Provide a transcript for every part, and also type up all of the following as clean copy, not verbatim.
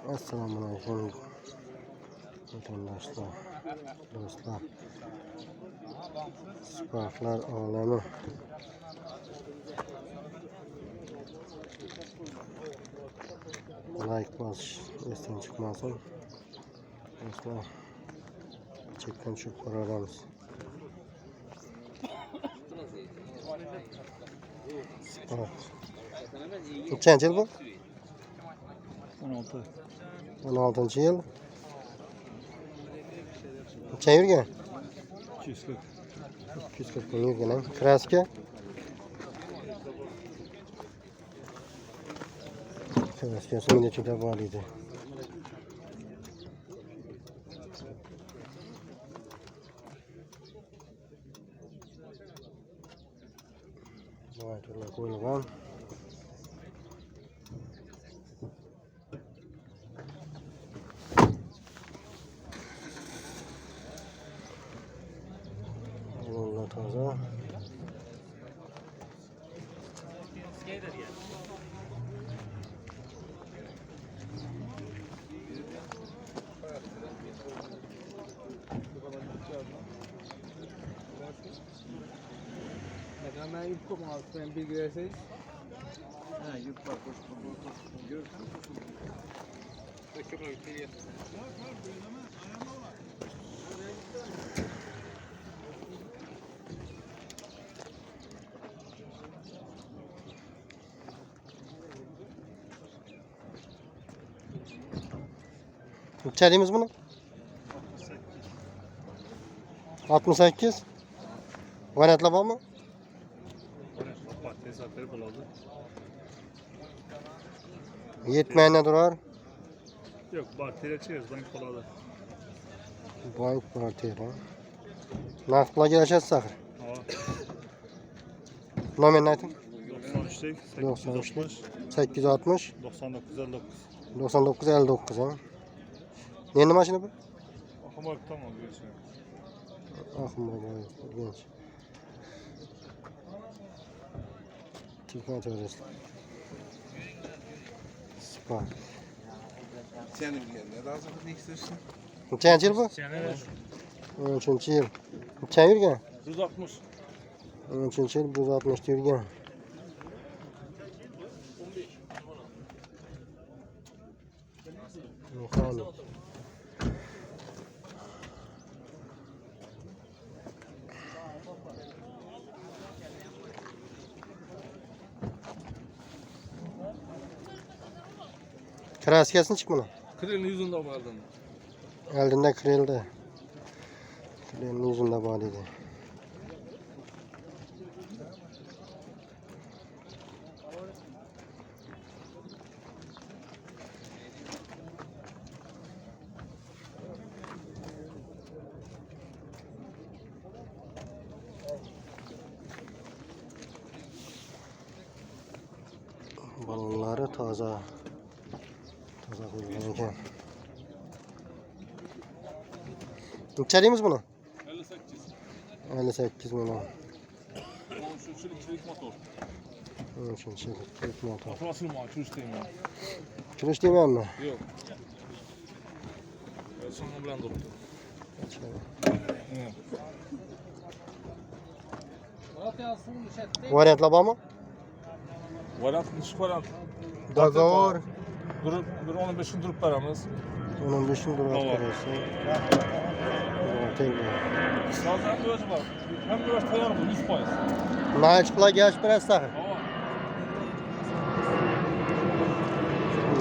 Assalomu alaykum vatandoshlar, do'stlar, Sparklar olami. Like bosish esdan chiqmasin. Do'stlar, chekkan tushib ko'ramiz. Spark. Nechanchi yil bu? 16. 16 yil. Necha yurgan? 240. 240 kun yurgan. Kraska? Kraskasi necha juda bor edi. Voy, turlar qo'yilgan. Bunlar toza. Ben yupkum altından bir girerseniz. Ha yup var koş. Görürsün. Necha deymiz buni? 68. Variantlar bormi? Tesisatları buladı. Yetmayana durar. Yok batarya çekiyoruz bank buladı. Bank kvartira. Naqd pulga kelishasiz axir. Ha. Nomerini ayting. 93 860 99 99 ha. Endi mashina bu? Ahmak tamam diyorsun. Genç. Telefon çalacağız. Spark. Sen ne lazım ne istersin? Nechanchi yil bu? Sene 13 yil. Necha yurgan? 160. 13 yil 160 yurgan. Mexanik. Kraskasini chiq buni. Kırın yüzünde vardı. Oldinda kirildi. Kirilni yuzunda bor edi. Balonlari toza. Toza qo'yilgan ekan. Necha deymiz buni? 58. 58 milyon. 13'lük motor. 13 yillik motor. Oturasın mı? Çürüş değil mi? Kirish deymanmi? Yok. Sonra bilen durdu. Variantlar bormi? Varat, nişik varat. Dogovor. Durup, bir 15'ini durup veremiz. 15'ini durib Tamam. ko'rasiz. Sağ hem bir var. Hem bir tayar bu 100%. Naich pulga kelishib berasiz axir.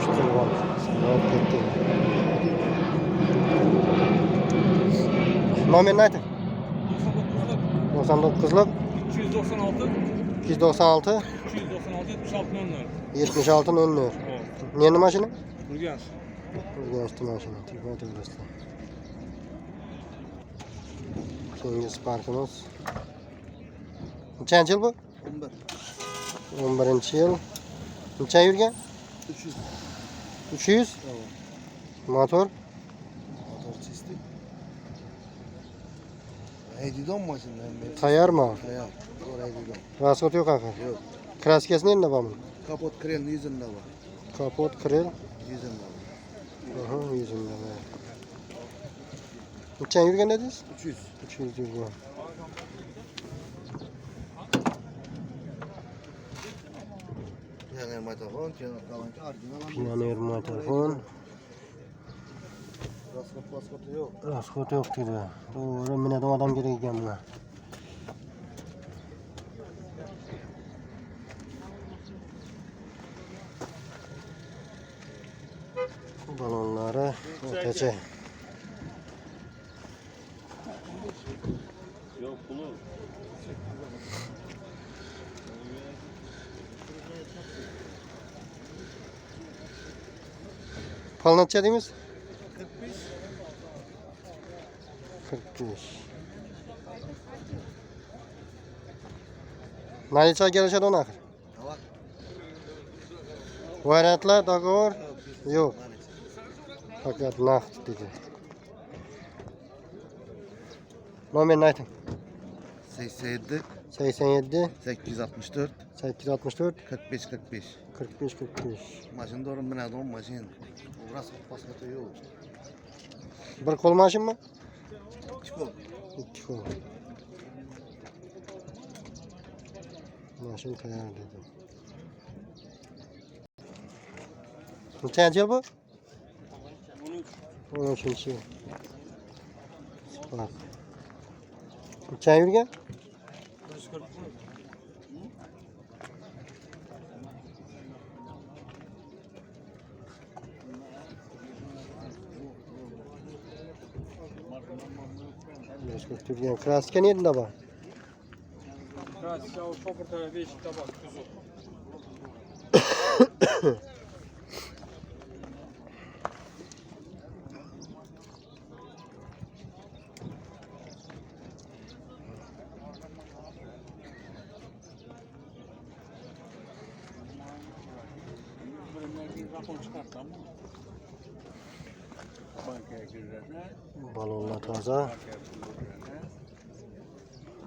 Tamam. Nomerini ayting. 99'lik 296 296 76 00. 76 00. Neni mashina? Burgans. Urganchda mashina. Telefon to'g'risida. Keyingi Sparkimiz. Nechanchi yil bu? 11. 11 yil. Necha yurgan? 300. 300. Motor. Motor çizdi. Haydidon maşında hem de. Tayyormi? Hayal. Oraya haydidon. Rasxod yo'q axir. Yok. Kraskasi endi bormi? Kapot kren yüzünde var. Kapot, kril. Yüzünde var. Aha, 100 milyon. Neçen yürgen dediniz? 300. 200 yürgen. Yani matafon, kalanki orijinal. Pioner motorfon. Pasportu yok. Rasxot yok dedi. Doğru, mineden adam gerek ekan buna. Balonları o'rtacha. Yok bunu. Pal necha deymiz? 45. 45. Necha kelishadi uni axir? Hava. Variantlar, dogovor yo'q. Fakat naqd dedi. Nomerini ayting. 87, 87 864, 864 45, 45. 45 45. Maşın doğru binadi, on maşın. Burası pasportu yok. Bir qo'l mashinmi? Çıkıyor. Ikki qo'l. Mashin tayyor dedi. Nechanchi yil bu? 13. yil. Spark. Necha yurgan? 140 yurgan. Kraska nerede bor? Kraska o Şokurt'a 5 tabak tuzu. Bankaya girerler. Balonlar toza.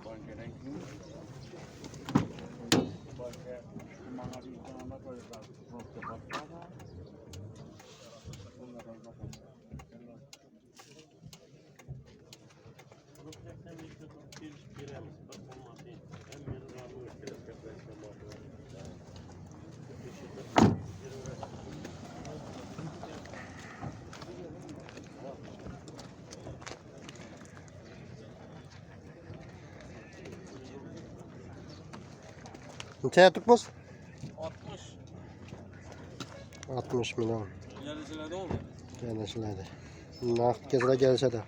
Bankadan kim? Bankaya kumana bir kumana koyacağız. Nokta bakkala. Bunlardan bakalım. Necha tutmuş? 60. 60 milyon. Yarıcılarda oldu. Kelishiladi. Naqd kelsa kelishadi.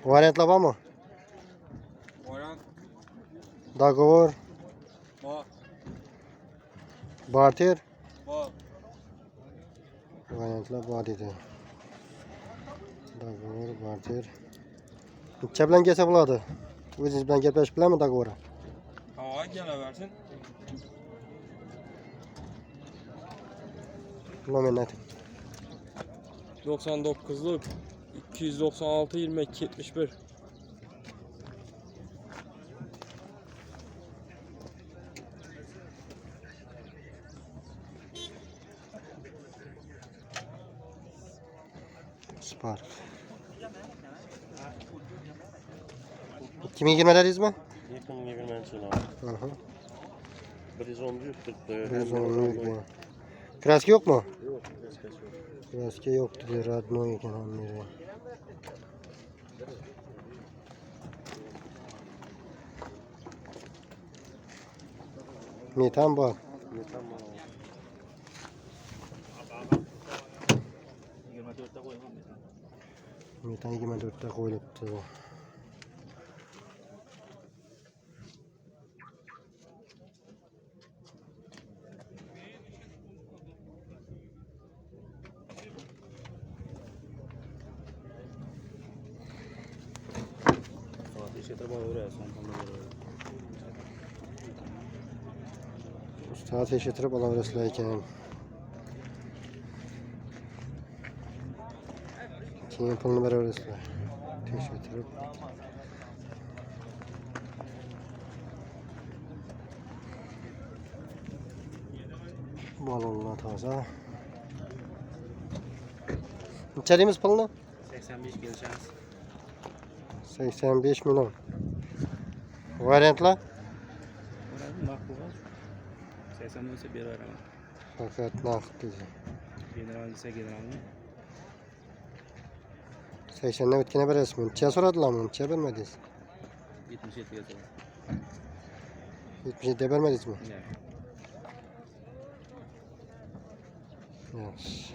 Variantlar bormi? Variant Dogovor, bor. barter. Bor. Variantlar bor dedi. Dogovor, barter. Necha bilan kelsa bo'ladi? O'zingiz bilan gaplashib bilanmi dogovor? Hava geleversin. Nomerini ayting. 99'luk 296 22 71. Spark. 2020 dedingizmi? 2020 yıl abi. Aha. 111 tuttu. 110 Kraska yok mu? Yok, eskisi yok. Kraska yok dedi. Radnoy ekan hamleri. Metan bor. Tamam. 24'te koymam. Metan 24'te qo'yilibdi. Ustoz tekshirtirib olaverasizlar ekan. Keyin pulni beraverasizlar. Tekshirtirib. Balonlar taze. İçeriğimiz pulunu? 85 gelişemiz. 85 milyon. Variantla? Orada makbul var. 80 olsa bir var ama. Fakat nakit dedi. General ise generalini. 80'den ötkene beresiz. Neçe soradılar mı? Neçe vermediniz? 77 yazıyor. 77'de vermediniz mi? Yani. Yaxşı.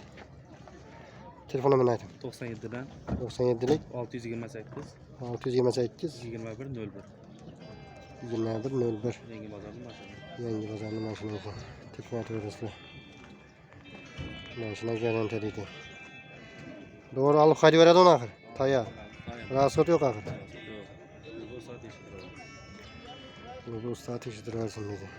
Telefon numaranı aytın. 97'den 97'lik 628 628 21 01. 2101 Rengi bazarının başında. Yangi bazarının maşinası. Telefon atıyoruzlar. Maşina garantiydi. Doğru alıp hadi veredi onu ahır. Taya. Rahatsız yok ahır. Yok. Bu saat işi. Bu saat işidir versin dedi.